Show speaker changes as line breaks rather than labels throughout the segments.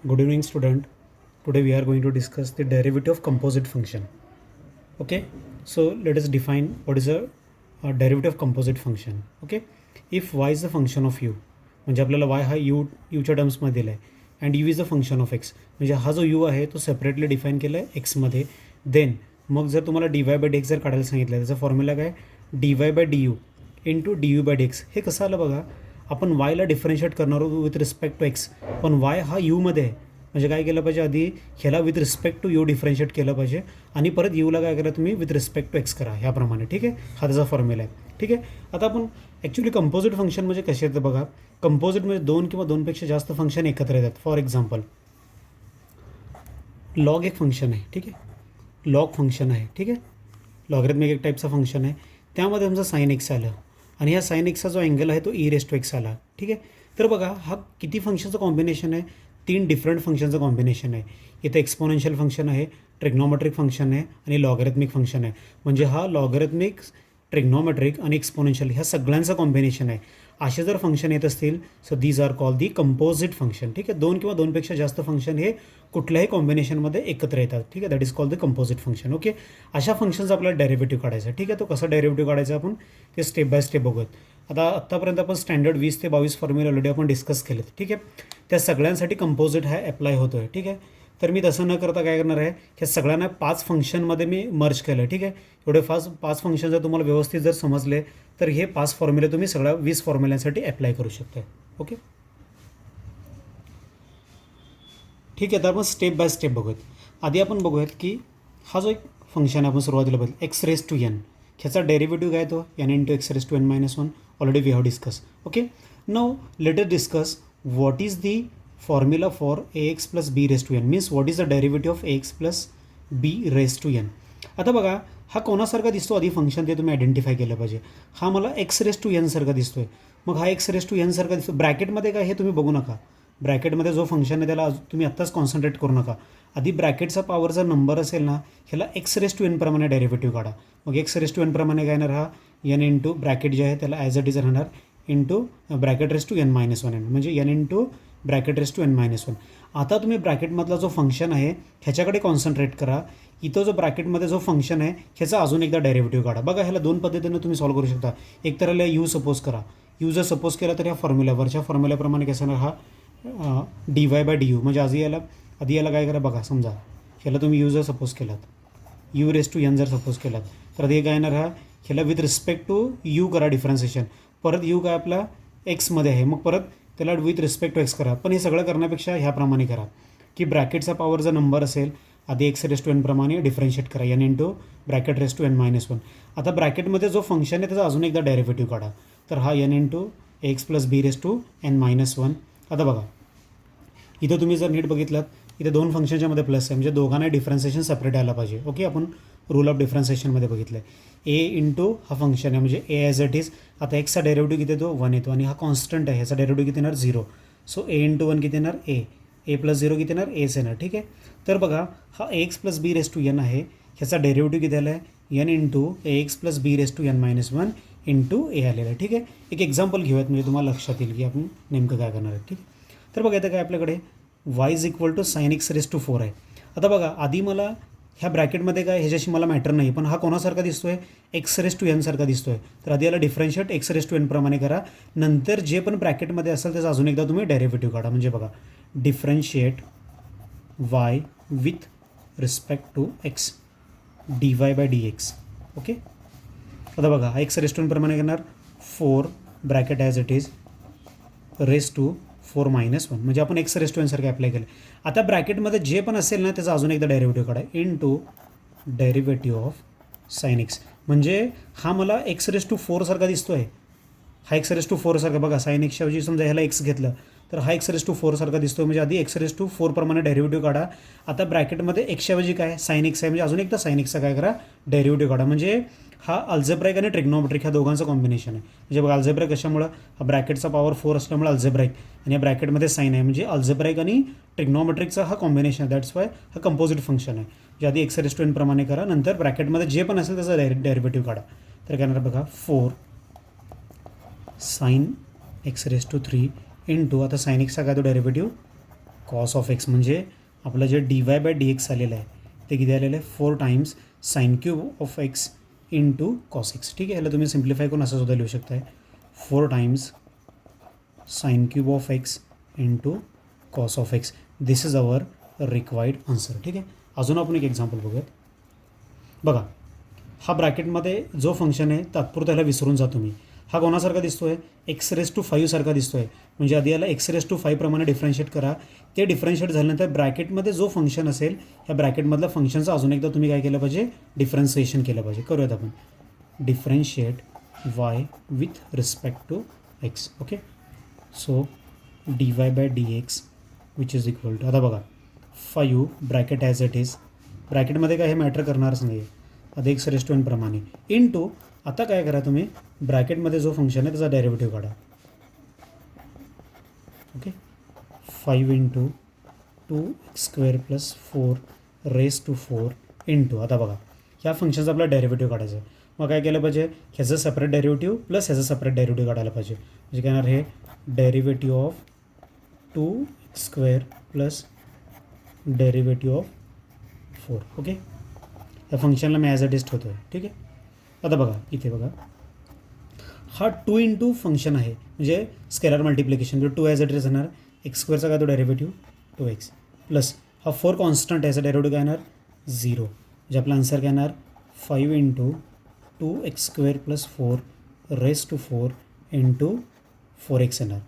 Good evening, student. Today we are going to discuss the derivative of composite function. Okay, so let us define what is a derivative of composite function. Okay, if y is the function of u, म्हणजे आपल्याला y हा यूच्या टर्म्समध्ये दिला आहे and you is a function of x, म्हणजे हा जो you आहे तो सेपरेटली डिफाईन केला आहे एक्समध्ये. देन मग जर तुम्हाला d y by d x जर काढायला सांगितलं त्याचा फॉर्म्युला काय, d y by d u into d u by d x. हे कसं आलं बघा, आपण वायला डिफरन्शिएट करणार आहोत विथ रिस्पेक्ट टू एक्स, पण वाय हा यूमध्ये आहे. म्हणजे काय केलं पाहिजे, आधी ह्याला with respect to u differentiate केलं पाहिजे आणि परत यूला काय करा तुम्ही विथ रिस्पेक्ट टू एक्स करा ह्याप्रमाणे. ठीक आहे, हा त्याचा फॉर्म्युला आहे. ठीक आहे, आता आपण ॲक्च्युली कंपोजिट फंक्शन म्हणजे कसे येतं बघा. कंपोजिट म्हणजे दोन किंवा दोनपेक्षा जास्त फंक्शन एकत्र येतात. फॉर एक्झाम्पल लॉग एक फंक्शन आहे. ठीक आहे, लॉग फंक्शन आहे. ठीक आहे, लॉगरिथमिक एक टाईपचा फंक्शन आहे. त्यामध्ये आमचं साइन एक्स आलं आणि ह्या साइन एक्सचा जो अँगल आहे तो ई रेस टू एक्स आला. ठीक आहे, तर बघा हा किती फंक्शनचं कॉम्बिनेशन आहे, तीन डिफरंट फंक्शनचं कॉम्बिनेशन आहे. इथं एक्सपोनेन्शियल फंक्शन आहे, ट्रिग्नोमेट्रिक फंक्शन आहे आणि लॉगरिथमिक फंक्शन आहे. म्हणजे हा लॉगरिथमिक, ट्रिग्नोमेट्रिक आणि एक्सपोनेन्शियल ह्या सगळ्यांचं कॉम्बिनेशन आहे. असे जर फंक्शन येत असतील so these are call the composite function. ठीक आहे, दोन किंवा दोनपेक्षा जास्त फंक्शन हे कुठल्याही कॉम्बिनेशनमध्ये एकत्र येतात. ठीक आहे, that is called the composite function. Okay, अशा फंक्शनचा आपल्याला डेरिव्हेटिव्ह काढायचा. ठीक आहे, तो कसा डेरिव्हेटिव्ह काढायचा आपण ते स्टेप बाय स्टेप बघूयात. आता आत्तापर्यंत आपण स्टँडर्ड 20 ते 22 फॉर्म्युला ऑलरेडी आपण डिस्कस केलेत. ठीक आहे, त्या सगळ्यांसाठी कंपोजिट हा अप्लाय होतो आहे. ठीक आहे, तर मी तसं न करता काय करणार आहे, ह्या सगळ्यांना 5 फंक्शनमध्ये मी मर्ज केलं. ठीक आहे, एवढे 5 फंक्शन जर तुम्हाला व्यवस्थित जर समजले तर हे 5 फॉर्म्युले तुम्ही सगळ्या 20 फॉर्म्युल्यांसाठी अप्लाय करू शकता. ओके, ठीक आहे, तर आपण स्टेप बाय स्टेप बघूयात. आधी आपण बघूयात की हा जो एक फंक्शन आहे आपण सुरुवातीला बघितलं एक्स रेस टू एन, ह्याचा डेरिव्हेटिव्ह काय तो n into x raise to n minus one. Already we have discuss. Okay, now let us discuss what is the formula for a x plus b raise to n, means what is the derivative of a x plus b raise to n. आता बघा हा कोणासारखा दिसतो, आधी function ते तुम्ही identify केलं पाहिजे. हा मला एक्स रेस टू एन सारखा दिसतोय. मग हा एक्स रेस टू एन सारखा दिसतो ब्रॅकेटमध्ये काय हे तुम्ही बघू नका. ब्रॅकेटमध्ये जो फंक्शन आहे त्याला तुम्ही आत्ताच कॉन्सन्ट्रेट करू नका. आधी ब्रॅकेटचा पॉवर जर नंबर असेल ना ह्याला एक्स रेस टू एन प्रमाणे डेरिव्हेटिव्ह काढा. मग एक्स रेस टू एन प्रमाणे काय येणार, हा एन इंटू ब्रॅकेट जे आहे त्याला ॲज इट इज राहणार into bracket raise to n minus one n, म्हणजे n into bracket raise to n minus one. आता तुम्ही ब्रॅकेटमधला जो फंक्शन आहे ह्याच्याकडे कॉन्सन्ट्रेट करा. इथं जो ब्रॅकेटमध्ये जो फंक्शन आहे ह्याचा अजून एकदा डेरिव्हेटिव्ह काढा. बघा ह्याला दोन पद्धतीनं तुम्ही सॉल्व्ह करू शकता. एक तर ह्याला यू सपोज करा. यू जर सपोज केला तर ह्या फॉर्म्युल्यावरच्या फॉर्म्युल्याप्रमाणे कसं येणार, हा D y by d you, म्हणजे आधी याला काय करा बघा. समजा ह्याला तुम्ही यू जर सपोज केलात, यू रेस टू एन जर सपोज केलात तर आधी काय येणार, हा ह्याला विथ रिस्पेक्ट टू यू करा डिफरन्सिएशन. परत यू काय आपला एक्समध्ये आहे, मग परत त्याला विथ रिस्पेक्ट टू एक्स करा. पण हे सगळं करण्यापेक्षा ह्याप्रमाणे करा की ब्रॅकेटचा पॉवर जर नंबर असेल आधी एक्स रेस टू एन प्रमाणे डिफरन्शिएट करा n into bracket raise to n minus one. आता ब्रॅकेटमध्ये जो फंक्शन आहे त्याचा अजून एकदा डेरिव्हेटिव्ह काढा. तर हा n into x plus b raise to n minus one. आता बघा इथं तुम्ही जर नीट बघितलात इथे दोन फंक्शनच्या मध्ये प्लस आहे, म्हणजे दोघांना डिफरन्सिएशन सेपरेट आलं पाहिजे. ओके, आपण रूल ऑफ डिफरन्सिएशनमध्ये बघितलं आहे. ए इंटू हा फंक्शन आहे म्हणजे ए ॲज इट इज. आता एक्सचा डेरिव्हेटिव्ह किती येतो, 1 येतो आणि हा कॉन्स्टंट आहे, ह्याचा डेरिव्हेटिव्ह किती येणार 0. सो ए इंटू 1 किती येणार ए प्लस 0 किती येणार एच येणार. ठीक आहे, तर बघा हा a x plus b raise to n आहे, ह्याचा डेरिव्हेटिव्ह किती आला आहे n into a x plus b raise to n minus one into a आलेला आहे. ठीक आहे, एक एक्झाम्पल घेऊयात म्हणजे तुम्हाला लक्षात येईल की आपण नेमकं काय करणार आहे. ठीक आहे, तर बघा इथं काय आपल्याकडे y is equal to sine x raise to 4 आहे. आता बघा आधी मला ह्या ब्रॅकेटमध्ये काय ह्याच्याशी मला मॅटर नाही, पण हा कोणासारखा दिसतो आहे एक्स रेस टू एन सारखा दिसतो आहे. तर आधी याला differentiate x raise to n प्रमाणे करा. नंतर जे पण ब्रॅकेटमध्ये असेल त्याचा अजून एकदा तुम्ही डेरिव्हेटिव्ह काढा. म्हणजे बघा differentiate y with respect to x d y by d x. Okay, आता बघा एक्स रेस टू एन प्रमाणे करणार 4 bracket as it is raise to 4 minus one, म्हणजे आपण एक्स रेस टू एन सारखे अप्लाय केलं. आता ब्रॅकेटमध्ये जे पण असेल ना त्याचा अजून एकदा डेरिव्हेटिव्ह काढा into derivative of sine x. म्हणजे हा मला एक्स रेस टू 4 सारखा दिसतो आहे, हा एक्स रेस टू 4 सारखा. बघा साइन एक्सऐवजी समजा ह्याला एक्स घेतलं तर हा एक्स रेस टू 4 सारखा दिसतो, म्हणजे आधी एक्स रेस टू 4 प्रमाणे डेरिव्हेटिव्ह काढा. आता ब्रॅकेटमध्ये एक्सऐवजी काय साइन एक्स आहे, म्हणजे अजून एकदा साइन एक्सचा काय करा डेरिव्हेटिव्ह काढा. म्हणजे हा अल्जेब्राईक आणि ट्रिग्नोमेट्रिक ह्या दोघांचं कॉम्बिनेशन आहे. म्हणजे बघा अल्जेब्राईक कशामुळं, हा ब्रॅकेटचा पॉवर 4 असल्यामुळे अल्जेब्राईक आणि या ब्रॅकेटमध्ये साइन आहे, म्हणजे अल्जेब्राईक आणि ट्रिग्नोमेट्रिकचा हा कॉम्बिनेशन आहे. दॅट्स वाय हा कंपोजिट फंक्शन आहे. जे आधी एक्स रेस टू एन प्रमाणे करा, नंतर ब्रॅकेटमध्ये जे पण असेल त्याचा डेरिव्हेटिव्ह काढा. तर काय येणार बघा 4 sine x raise to 3 into आता साइन एक्सचा काय तो डेरिव्हेटिव्ह कॉस ऑफ एक्स म्हणजे आपलं जे dy बाय डी एक्स आलेलं आहे ते किती आलेलं आहे 4 times sine cube of x into cos x. ठीक आहे, याला तुम्ही सिम्प्लिफाय करून असं सुद्धा लिहू शकताय 4 times sine cube of x into cos of x. This is our required answer. ठीक आहे, अजून आपण एक एक्झाम्पल बघूयात. बघा, हा ब्रॅकेटमध्ये जो फंक्शन आहे तात्पुरतं त्याला विसरून जातो मी. हा कोणासारखा दिसतो आहे x⁵ सारखा दिसतो आहे. म्हणजे आधी याला x⁵ प्रमाणे डिफरन्शिएट करा. ते डिफरन्शिएट झाल्यानंतर ब्रॅकेटमध्ये जो फंक्शन असेल ह्या ब्रॅकेटमधल्या फंक्शनचं अजून एकदा तुम्ही काय केलं पाहिजे, डिफरन्सिएशन केलं पाहिजे. करूयात आपण differentiate y with respect to x. Okay, so dy by d x which is equal to, आता बघा 5 ब्रॅकेट ॲज इट इज, ब्रॅकेटमध्ये काय हे मॅटर करणारच नाही आहे, आता x⁵n प्रमाणे इंटू, आता काय करा तुम्ही ब्रॅकेटमध्ये जो फंक्शन आहे त्याचा डेरिव्हेटिव्ह काढा. Okay, 5 into 2x² plus 4 raise to 4 into, आता बघा ह्या फंक्शनचा आपला डेरिव्हेटिव्ह काढायचं आहे. मग काय केलं पाहिजे, ह्याचं सेपरेट डेरिव्हेटिव्ह प्लस ह्याचं सेपरेट डेरिव्हेटिव्ह काढायला पाहिजे. म्हणजे काय येणार, हे derivative of 2x² plus derivative of 4. Okay, या फंक्शनला मी ॲज इट इज ठेवतो आहे. ठीक आहे, आता बघा इथे बघा हा 2 इंटू फंक्शन आहे म्हणजे स्केलर मल्टिप्लिकेशन, म्हणजे 2 ॲज इट इज येणार, x² काय तो डेरिव्हेटिव्ह 2x प्लस हा 4 कॉन्स्टंट आहे, डेरिव्हेटिव्ह काय येणार 0. म्हणजे आपला आन्सर काय येणार 5 into 2x² plus 4 raise to 4 into 4x येणार.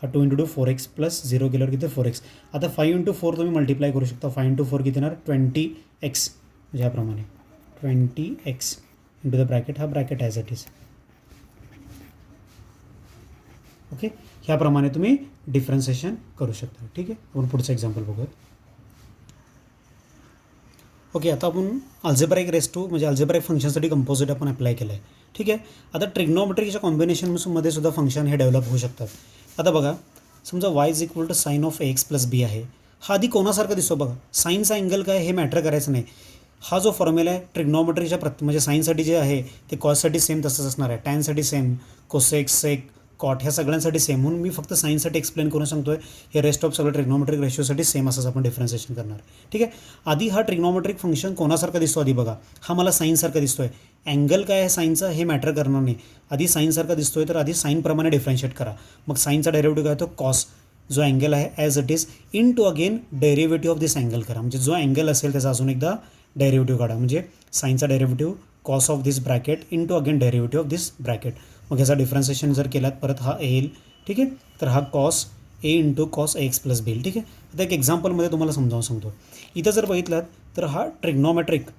हा 2 इंटू 4x प्लस 0 केल्यावर किती 4x. आता 5 इंटू 4 तुम्ही मल्टिप्लाय करू शकता. 5 इंटू 4 किती येणार 20x, म्हणजे याप्रमाणे 20x इंटू द ब्रॅकेट, हा bracket as it is. Okay, ह्याप्रमाणे तुम्ही डिफरन्सिएशन करू शकता. ठीक आहे, आपण पुढचं एक्झाम्पल बघूयात. ओके, आता आपण अल्जेब्राइक रेस टू म्हणजे अल्जेब्राइक फंक्शनसाठी कंपोजिट आपण अप्लाय केलं आहे. ठीक आहे, आता ट्रिग्नोमेट्रिकच्या कॉम्बिनेशनमध्ये सुद्धा फंक्शन हे डेव्हलप होऊ शकतात. आता बघा, समजा y is equal to sine of x plus b आहे. हा आधी कोणासारखा दिसतो बघा, साईनचा अँगल काय हे मॅटर करायचं नाही. हा जो फॉर्म्युला आहे ट्रिग्नोमेट्रीच्या म्हणजे साईनसाठी जे आहे ते कॉससाठी सेम तसंच असणार आहे, टॅनसाठी सेम, कोसेक सेक कॉट ह्या सगळ्यांसाठी सेम. म्हणून मी फक्त साईनसाठी एक्सप्लेन करून सांगतो आहे, हे रेस्ट ऑफ सगळं ट्रिग्नोमेट्रिक रेशिओसाठी सेम असंच आपण डिफरन्सिएशन करणार. ठीक आहे, आधी हा ट्रिग्नोमेट्रिक फंक्शन कोणासारखा दिसतो, आधी बघा हा मला साईनसारखा दिसतो आहे. अँगल काय आहे साईनचा हे मॅटर करणार नाही, आधी साईनसारखा दिसतो आहे तर आधी साईनप्रमाणे डिफरन्शिएट करा. मग साईनचा डेरिव्हेटिव्ह काय तो कॉस, जो अँगल आहे as it is into again derivative of this angle करा. म्हणजे जो अँगल असेल त्याचा अजून एकदा डेरिव्हेटिव्ह काढा. म्हणजे साईनचा derivative cos of this bracket into again derivative of this bracket. मग ह्याचा डिफरन्सिएशन जर केलात परत हा येईल. ठीक आहे, तर हा cos A into cos x plus बी. ठीक आहे, आता एक एक्झाम्पलमध्ये तुम्हाला समजावून सांगतो. इथं जर बघितलात तर हा ट्रिग्नोमेट्रिक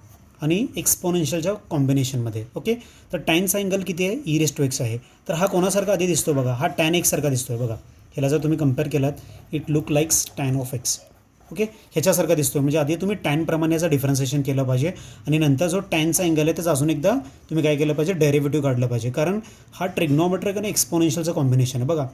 आणि एक्सपोनेन्शियलच्या कॉम्बिनेशनमध्ये. ओके, तर टॅनचा अँगल किती आहे e⁻x आहे. तर हा कोणासारखा आधी दिसतो बघा, हा टॅन एक्स सारखा दिसतो आहे बघा. ह्याला जर तुम्ही कम्पेअर केलात it look likes tan of x. Okay, ह्याच्यासारखा दिसतो. म्हणजे आधी तुम्ही टॅनप्रमाणे याचं डिफरन्सिएशन केलं पाहिजे आणि नंतर जो टॅनचा अँगल आहे त्याचं अजून एकदा तुम्ही काय केलं पाहिजे, डेरिव्हेटिव्ह काढलं पाहिजे. कारण हा ट्रिग्नोमेट्रिक आणि एक्सपोनेन्शियलचं कॉम्बिनेशन आहे बघा.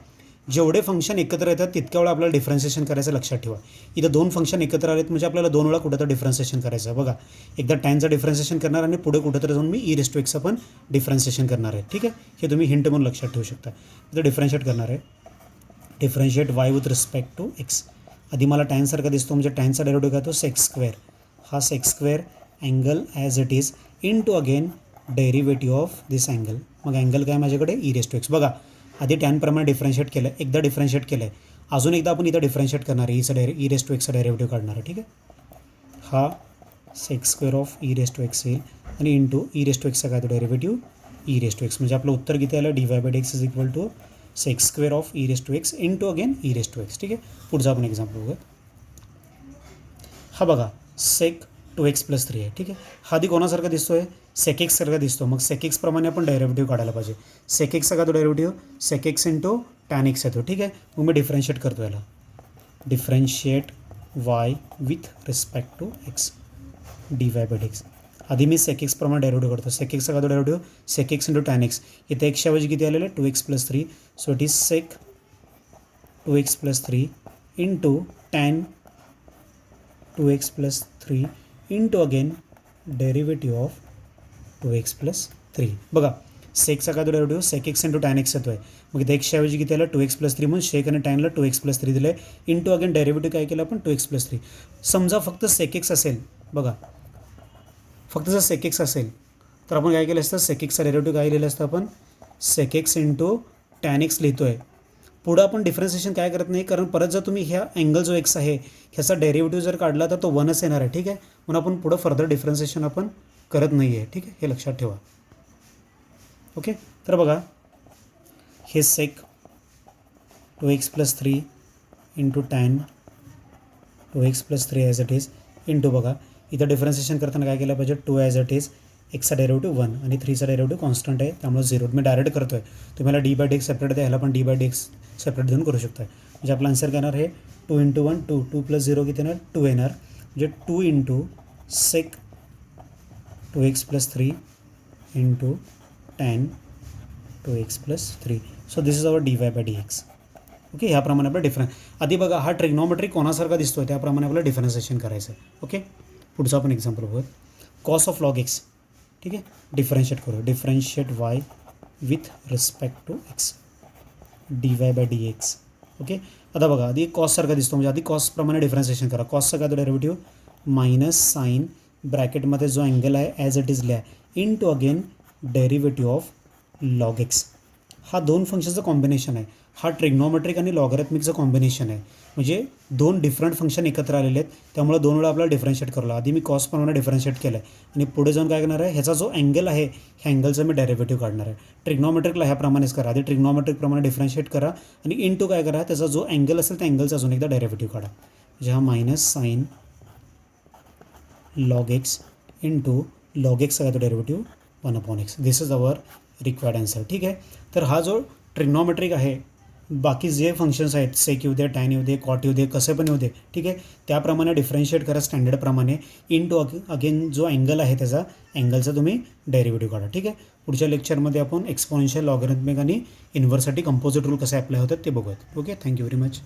जेवढे फंक्शन एकत्र येतात तितक्या वेळा आपल्याला डिफरन्सिएशन करायचं लक्षात ठेवा. इथं 2 फंक्शन एकत्र आलेत म्हणजे आपल्याला 2 वेळा कुठं तर डिफरन्सिएशन करायचं आहे बघा. एकदा टॅनचं डिफरन्सिएशन करणार आणि पुढे कुठंतरी जाऊन मी e⁻x पण डिफरन्सिएशन करणार आहे. ठीक आहे, हे तुम्ही हिंट म्हणून लक्षात ठेवू शकता. इथं डिफरन्शिएट करणार आहे, differentiate y with respect to x. आधी मला टॅनसारखा दिसतो म्हणजे टॅनचा डेरिव्हेटिव्ह काय तो sec². हा sec² angle as it is into again derivative of this angle. मग अँगल काय माझ्याकडे e⁻x. बघा आधी टॅनप्रमाणे डिफरन्शिएट केलं आहे, एकदा डिफरन्शिएट केलं आहे, अजून एकदा आपण इथं डिफरन्शिएट करणार आहे, e⁻x डेरिव्हेटिव्ह काढणार आहे. ठीक आहे, हा sec² ऑफ e⁻x येईल आणि इंटू e⁻x काय तो डेरिव्हेटिव्ह e⁻x. म्हणजे आपलं उत्तर किती आलं dy/dx is equal to sec² of e⁻x into again e⁻x. ठीक आहे, पुढचा आपण एक्झाम्पल बघूया. हा बघा sec 2x प्लस 3 आहे. ठीक आहे, हा आधी कोणासारखा दिसतो आहे sec x सारखा दिसतो. मग sec x प्रमाणे आपण डेरिव्हेटिव्ह काढायला पाहिजे. sec x का तो derivative sec x into tan x येतो. ठीक आहे, मग मी डिफरन्शिएट करतो याला, differentiate y with respect to x dy/dx. आधी मी sec x प्रमाणे डेरिव्हेटिव्ह करतो. sec x का तो derivative sec x into tan x. इथे एक्सच्या ऐवजी किती आलेलं आहे 2x plus 3. So it is sec 2x plus 3 into tan 2x plus 3 into again derivative of 2x plus 3. बघा सेकचा काय तो derivative sec x into tan x येतो आहे. मग इथे एक्सच्या ऐवजी किती आलं 2x+3 म्हणून शेक आणि टॅनला 2x+3 दिलं आहे इंटू अगेन डेरिव्हेटिव्ह काय केलं आपण 2x+3. समजा फक्त सेक एक्स असेल बघा, फक्त जर सेक एक्स असेल तर आपण काय केलं असतं सेक एक्सचा डेरिव्हेटिव्ह काय लिहिलं असतं आपण sec x into tan x लिहितो आहे. पुढं आपण डिफरन्सिएशन काय करत नाही, कारण परत जर तुम्ही ह्या अँगल जो एक्स आहे ह्याचा डेरिव्हेटिव्ह जर काढला तर तो 1च येणार आहे. ठीक आहे, म्हणून आपण पुढं फर्दर डिफरन्सिएशन आपण करत नाही आहे. ठीक आहे, हे लक्षात ठेवा. ओके, तर बघा हे sec 2x+3 into tan 2x+3 as it is into बघा इथं डिफरन्सिएशन करताना काय केलं पाहिजे 2 ॲज इट इज एक्सचा डेरिव्हेटिव्ह 1 आणि 3चा डेरिव्हेटिव्ह कॉन्स्टंट आहे त्यामुळे 0. मी डायरेक्ट करतो आहे, तुम्हाला d/dx सेपरेट द्या, ह्याला पण d/dx सेपरेट देऊन करू शकता. म्हणजे आपला आन्सर काय येणार हे 2 × 1 2 2 + 0 किती येणार 2 येणार. म्हणजे 2 into sec 2x+3 into tan 2x+3. So this is our dy/dx. Okay, ह्याप्रमाणे आपला आधी बघा हा ट्रिग्नॉमेट्री कोणासारखा दिसतोय त्याप्रमाणे आपल्याला डिफरन्सिएशन करायचं आहे. ओके, पुढचा आपण एक्झाम्पल बघूया. Cos of log x. ठीक आहे, डिफरन्शिएट करू. Differentiate y with respect to x dy/dx. Okay, आता बघा आधी कॉससारखा दिसतो म्हणजे आधी कॉसप्रमाणे डिफरन्सिएशन करा. कॉसचा काय तो डेरिव्हेटिव्ह मायनस साईन ब्रॅकेटमध्ये जो अँगल आहे ॲज इट इज लिहा into again derivative of log x. हा दोन फंक्शनचं कॉम्बिनेशन आहे, हा ट्रिग्नॉमेट्रिक आणि लॉगॅरिथमिकचं कॉम्बिनेशन आहे. म्हणजे दोन डिफरंट फंक्शन एकत्र आलेले आहेत त्यामुळे 2 वेळा आपल्याला डिफरन्शिएट करावं. आधी मी कॉसप्रमाणे डिफरन्शिएट केलं आहे आणि पुढे जाऊन काय करणार आहे ह्याचा जो अँगल आहे ह्या अँगलचा मी डेरिव्हेटिव्ह काढणार आहे. ट्रिग्नॉमेट्रिकला ह्याप्रमाणेच करा, आधी ट्रिग्नॉमेट्रिकप्रमाणे डिफरन्शिएट करा आणि इंटू काय करा त्याचा जो अँगल असेल त्या अँगलचा अजून एकदा डेरिव्हेटिव्ह काढा. म्हणजे हा minus sine log x into log एक्सचा काय तो derivative 1/x. This is our required answer. ठीक आहे, तर हा जो ट्रिग्नॉमेट्रिक आहे बाकी जे फंक्शन्स आहेत सेक येऊ दे टॅन येऊ दे कॉट येऊ दे कसे पण येऊ दे ठीक आहे त्याप्रमाणे डिफरन्शिएट करा स्टँडर्डप्रमाणे इंटू अगेन जो अँगल आहे त्याचा अँगलचा तुम्ही डेरिव्हेटिव्ह काढा. ठीक आहे, पुढच्या लेक्चरमध्ये आपण एक्सपोनेन्शियल लॉगॅरिथमिक आणि इन्व्हर्ससाठी कंपोजिट रूल कसे अप्लाय होतात ते बघूयात. Okay, thank you very much.